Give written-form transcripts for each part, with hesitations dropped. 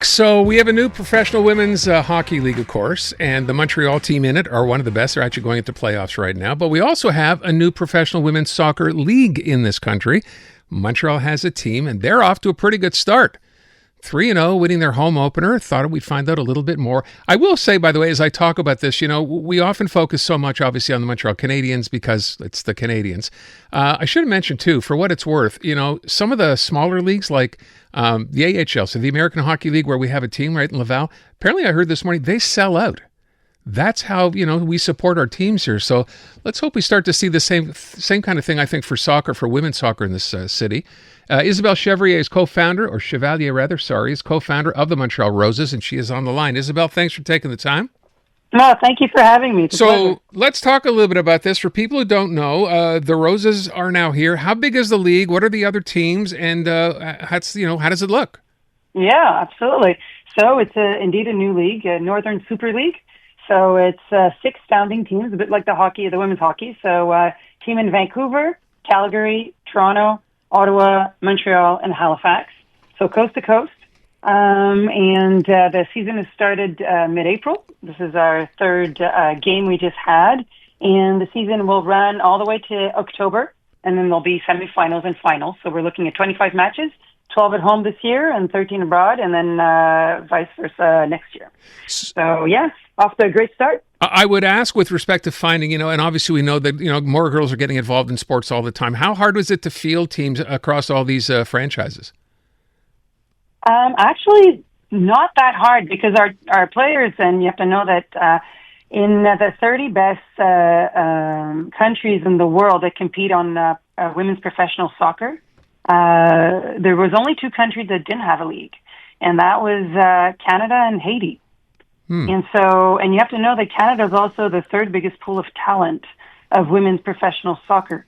So we have a new professional women's hockey league, of course, and the Montreal team in it are one of the best. They're actually going into playoffs right now. But we also have a new professional women's soccer league in this country. Montreal has a team, and they're off to a pretty good start. 3-0, winning their home opener. Thought we'd find out a little bit more. I will say, by the way, as I talk about this, we often focus so much, obviously, on the Montreal Canadiens because it's the Canadiens. I should have mentioned, too, for what it's worth, some of the smaller leagues like the AHL, so the American Hockey League, where we have a team right in Laval, apparently I heard this morning, they sell out. That's how, we support our teams here. So let's hope we start to see the same kind of thing, I think, for soccer, for women's soccer in this city. Isabèle Chevalier is Chevalier is co-founder of the Montreal Roses, and she is on the line. Isabèle, thanks for taking the time. No, thank you for having me. So let's talk a little bit about this. For people who don't know, the Roses are now here. How big is the league? What are the other teams? And how does it look? Yeah, absolutely. So it's indeed a new league, a Northern Super League. So it's 6 founding teams, a bit like the women's hockey. So team in Vancouver, Calgary, Toronto, Ottawa, Montreal, and Halifax. So coast to coast. And the season has started mid-April. This is our third game we just had. And the season will run all the way to October. And then there'll be semifinals and finals. So we're looking at 25 matches, 12 at home this year and 13 abroad, and then vice versa next year. So, yes, off to a great start. I would ask with respect to finding, and obviously we know that, more girls are getting involved in sports all the time. How hard was it to field teams across all these franchises? Actually, not that hard because our players, and you have to know that in the 30 best countries in the world that compete on women's professional soccer, there was only 2 countries that didn't have a league, and that was Canada and Haiti. And you have to know that Canada is also the 3rd biggest pool of talent of women's professional soccer.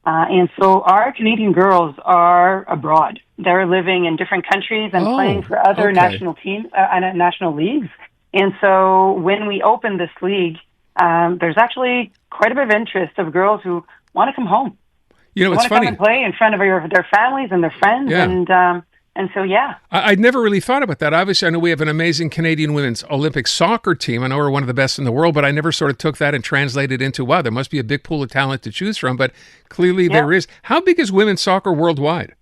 And so our Canadian girls are abroad. They're living in different countries and playing for other national teams, national leagues. And so when we open this league, there's actually quite a bit of interest of girls who want to come home. It's funny. Come and play in front of their families and their friends. Yeah. And so, yeah. I'd never really thought about that. Obviously, I know we have an amazing Canadian women's Olympic soccer team. I know we're one of the best in the world, but I never sort of took that and translated into, wow, there must be a big pool of talent to choose from. But clearly there is. How big is women's soccer worldwide?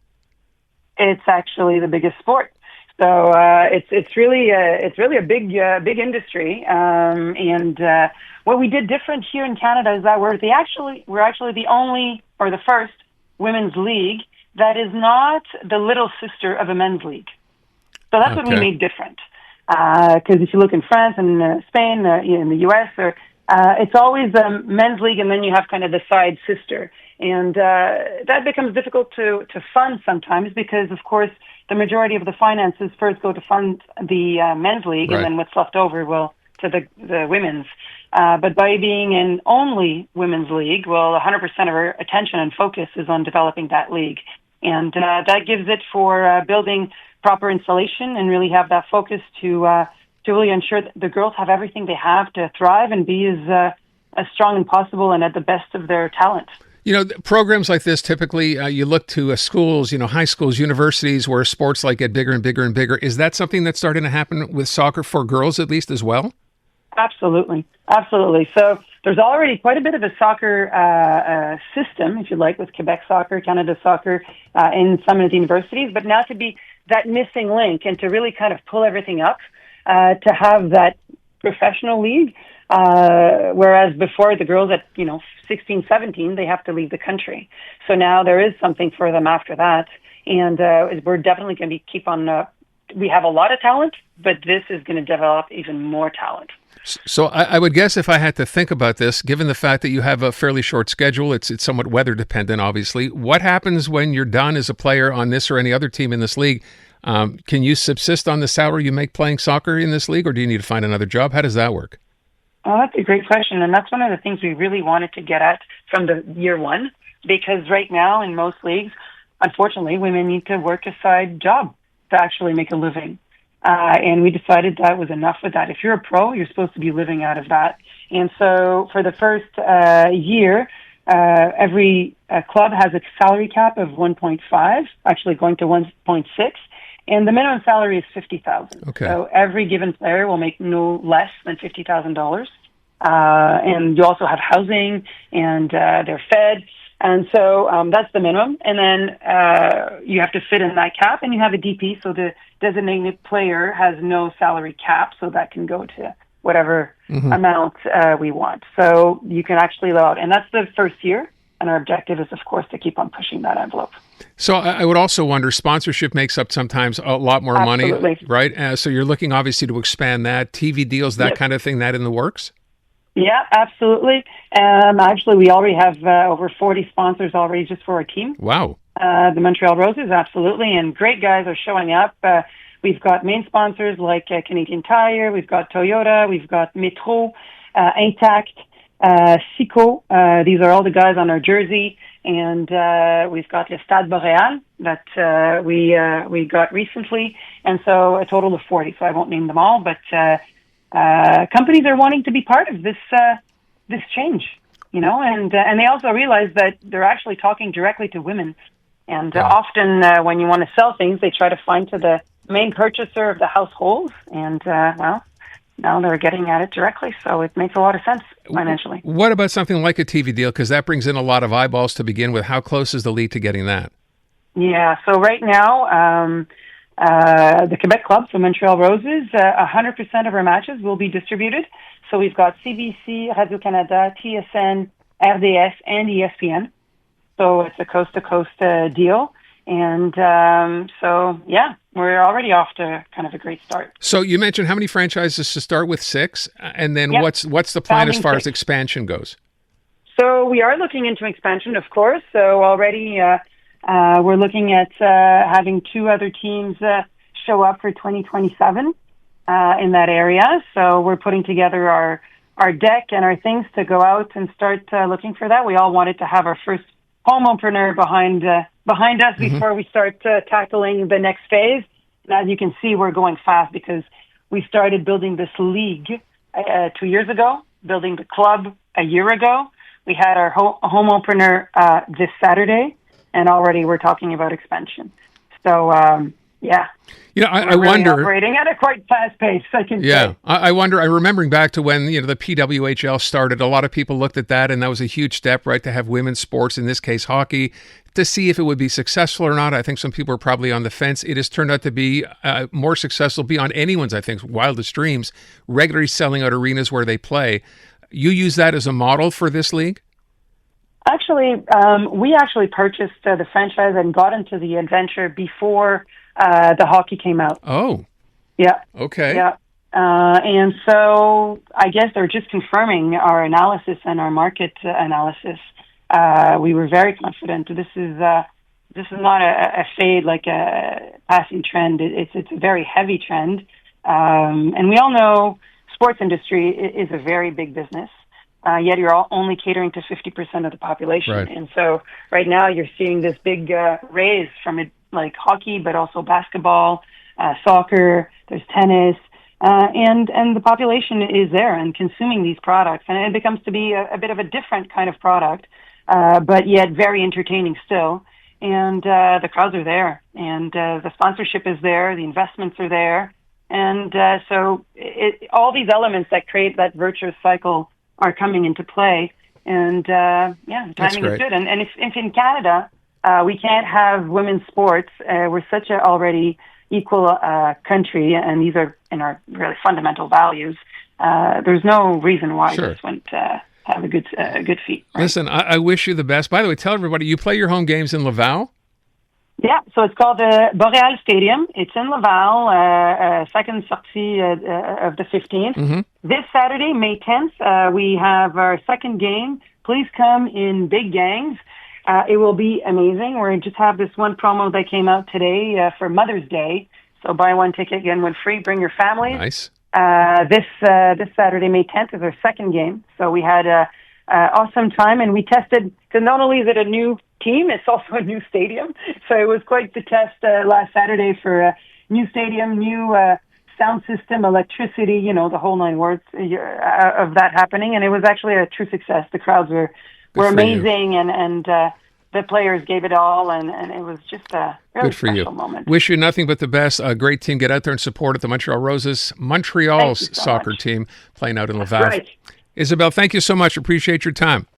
It's actually the biggest sport. So it's really a big industry. And what we did different here in Canada is that we're actually the only or the first women's league that is not the little sister of a men's league. So that's what we made different. Because if you look in France and Spain, in the U.S., it's always a men's league, and then you have kind of the side sister. And that becomes difficult to fund sometimes because, of course, the majority of the finances first go to fund the men's league, and then what's left over will to the women's. But by being an only women's league, 100% of our attention and focus is on developing that league. And that gives it for building proper installation and really have that focus to really ensure that the girls have everything they have to thrive and be as strong as possible and at the best of their talent. Programs like this, typically you look to schools, high schools, universities, where sports get bigger and bigger and bigger. Is that something that's starting to happen with soccer for girls at least as well? Absolutely. So there's already quite a bit of a soccer system, if you like, with Quebec soccer, Canada soccer, in some of the universities. But now to be that missing link and to really kind of pull everything up, to have that professional league, whereas before the girls at 16, 17, they have to leave the country. So now there is something for them after that, and we're definitely going to keep on. We have a lot of talent, but this is going to develop even more talent. So I would guess if I had to think about this, given the fact that you have a fairly short schedule, it's somewhat weather dependent, obviously. What happens when you're done as a player on this or any other team in this league? Can you subsist on the salary you make playing soccer in this league, or do you need to find another job? How does that work? Oh, that's a great question, and that's one of the things we really wanted to get at from the year one, because right now in most leagues, unfortunately, women need to work a side job to actually make a living. And we decided that was enough with that. If you're a pro, you're supposed to be living out of that. And so for the first year, every club has a salary cap of 1.5, actually going to 1.6. And the minimum salary is $50,000. Okay. So every given player will make no less than $50,000. And you also have housing, and they're fed. And so that's the minimum. And then you have to fit in that cap, and you have a DP, so the designated player has no salary cap, so that can go to whatever amount we want. So you can actually allow it. And that's the first year. And our objective is, of course, to keep on pushing that envelope. So I would also wonder, sponsorship makes up sometimes a lot more Absolutely. money, right? So you're looking obviously to expand that, TV deals, that kind of thing, that in the works? Yeah, absolutely. Actually, we already have over 40 sponsors already just for our team. Wow. The Montreal Roses, absolutely. And great guys are showing up. We've got main sponsors like Canadian Tire, we've got Toyota, we've got Metro, Intact, Sico. These are all the guys on our jersey. And we've got Le Stade Boréal that we got recently. And so a total of 40, so I won't name them all. But companies are wanting to be part of this change, and they also realize that they're actually talking directly to women. And often when you want to sell things, they try to find to the main purchaser of the household. And, now they're getting at it directly, so it makes a lot of sense financially. What about something like a TV deal? Because that brings in a lot of eyeballs to begin with. How close is the league to getting that? Yeah, so right now, the Quebec Club, so Montreal Roses, 100% of our matches will be distributed. So we've got CBC, Radio-Canada, TSN, RDS, and ESPN. So it's a coast-to-coast deal. And we're already off to kind of a great start. So you mentioned how many franchises to start with? 6? And then what's the plan as far as expansion goes? So we are looking into expansion, of course. So already we're looking at having 2 other teams show up for 2027 in that area. So we're putting together our deck and our things to go out and start looking for that. We all wanted to have our first home opener behind us before we start tackling the next phase. And as you can see, we're going fast because we started building this league 2 years ago, building the club a year ago. We had our home opener this Saturday, and already we're talking about expansion. So, I really wonder, operating at a quite fast pace, I can say. I wonder, I'm remembering back to when, the PWHL started, a lot of people looked at that, and that was a huge step, right, to have women's sports, in this case hockey, to see if it would be successful or not. I think some people are probably on the fence. It has turned out to be more successful beyond anyone's, I think, wildest dreams, regularly selling out arenas where they play. You use that as a model for this league? Actually, we actually purchased the franchise and got into the adventure before the hockey came out. Oh. Yeah. Okay. Yeah. And so I guess they're just confirming our analysis and our market analysis. We were very confident. This is not a fade, like a passing trend. It's a very heavy trend. And we all know sports industry is a very big business. Yet you're only catering to 50% of the population. Right. And so right now you're seeing this big raise from it, like hockey, but also basketball, soccer, there's tennis, and the population is there and consuming these products. And it becomes to be a bit of a different kind of product, but yet very entertaining still. And the crowds are there, and the sponsorship is there, the investments are there. And so all these elements that create that virtuous cycle are coming into play. And timing is good. And if in Canada, we can't have women's sports, we're such a already equal country, and these are in our really fundamental values. There's no reason why this wouldn't have a good feat. Right? Listen, I wish you the best. By the way, tell everybody, you play your home games in Laval? Yeah, so it's called the Boréal Stadium. It's in Laval, second sortie of the 15th. Mm-hmm. This Saturday, May 10th, we have our second game. Please come in big gangs. It will be amazing. We just have this one promo that came out today for Mother's Day. So buy one ticket, get one free. Bring your families. Nice. This Saturday, May 10th, is our second game. So we had an awesome time, and we tested, because not only is it a new team, it's also a new stadium. So it was quite the test last Saturday for a new stadium, new sound system, electricity, the whole 9 yards of that happening. And it was actually a true success. The crowds were amazing, and the players gave it all, and it was just a really Good for special you. moment. Wish you nothing but the best. A great team. Get out there and support it. The Montreal Roses, Montreal's Thank you so soccer much. team, playing out in Laval. Right. Isabelle, thank you so much. Appreciate your time.